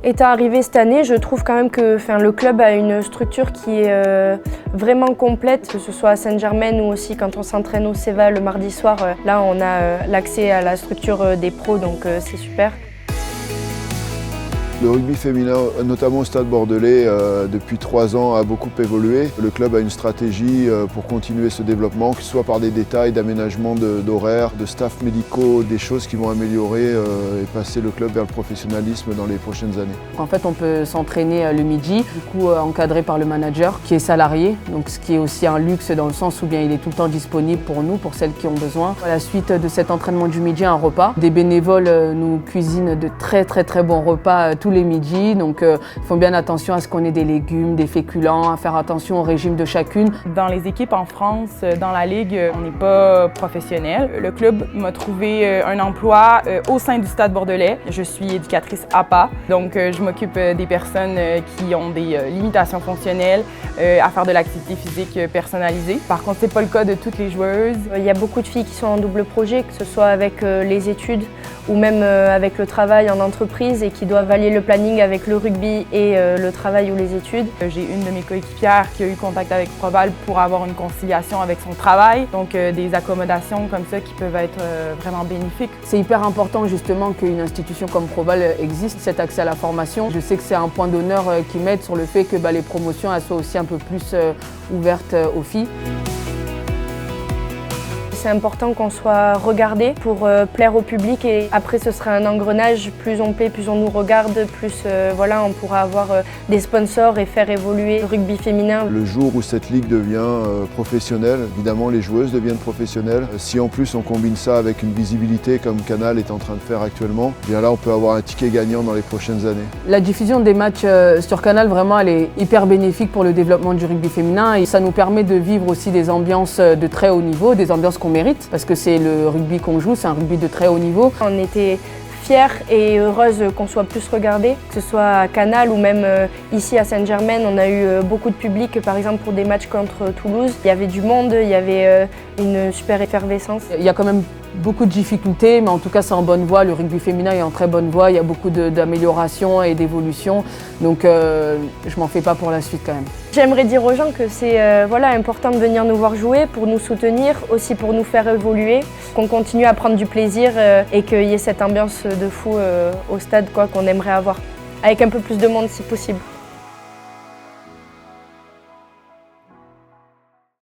Étant arrivé cette année, je trouve quand même que le club a une structure qui est vraiment complète, que ce soit à Saint-Germain ou aussi quand on s'entraîne au CEVA le mardi soir. Là, on a l'accès à la structure des pros, donc c'est super. Le rugby féminin, notamment au Stade Bordelais, depuis 3 ans a beaucoup évolué. Le club a une stratégie pour continuer ce développement, que ce soit par des détails d'aménagement d'horaires, de staff médicaux, des choses qui vont améliorer et passer le club vers le professionnalisme dans les prochaines années. En fait, on peut s'entraîner le midi, du coup encadré par le manager qui est salarié, donc ce qui est aussi un luxe dans le sens où bien il est tout le temps disponible pour nous, pour celles qui ont besoin. À la suite de cet entraînement du midi, un repas. Des bénévoles nous cuisinent de très bons repas tous les midis, donc ils font bien attention à ce qu'on ait des légumes, des féculents, à faire attention au régime de chacune. Dans les équipes en France, dans la Ligue, on n'est pas professionnel. Le club m'a trouvé un emploi au sein du Stade Bordelais. Je suis éducatrice APA, donc je m'occupe des personnes qui ont des limitations fonctionnelles à faire de l'activité physique personnalisée. Par contre, ce n'est pas le cas de toutes les joueuses. Il y a beaucoup de filles qui sont en double projet, que ce soit avec les études ou même avec le travail en entreprise et qui doivent allier le planning avec le rugby et le travail ou les études. J'ai une de mes coéquipières qui a eu contact avec Proval pour avoir une conciliation avec son travail, donc des accommodations comme ça qui peuvent être vraiment bénéfiques. C'est hyper important justement qu'une institution comme Proval existe, cet accès à la formation. Je sais que c'est un point d'honneur qui m'aide sur le fait que les promotions elles soient aussi un peu plus ouvertes aux filles. C'est important qu'on soit regardé pour plaire au public et après ce sera un engrenage, plus on plaît, plus on nous regarde, plus voilà, on pourra avoir des sponsors et faire évoluer le rugby féminin. Le jour où cette ligue devient professionnelle, évidemment les joueuses deviennent professionnelles. Si en plus on combine ça avec une visibilité comme Canal est en train de faire actuellement, bien là on peut avoir un ticket gagnant dans les prochaines années. La diffusion des matchs sur Canal, vraiment elle est hyper bénéfique pour le développement du rugby féminin et ça nous permet de vivre aussi des ambiances de très haut niveau, des ambiances qu'on mérite, parce que c'est le rugby qu'on joue, c'est un rugby de très haut niveau. On était fière et heureuse qu'on soit plus regardé, que ce soit à Canal ou même ici à Saint-Germain. On a eu beaucoup de public, par exemple pour des matchs contre Toulouse. Il y avait du monde, il y avait une super effervescence. Il y a quand même beaucoup de difficultés, mais en tout cas c'est en bonne voie. Le rugby féminin est en très bonne voie, il y a beaucoup d'améliorations et d'évolutions, donc je m'en fais pas pour la suite quand même. J'aimerais dire aux gens que c'est voilà, important de venir nous voir jouer, pour nous soutenir, aussi pour nous faire évoluer, qu'on continue à prendre du plaisir et qu'il y ait cette ambiance de fou au stade qu'on aimerait avoir, avec un peu plus de monde si possible.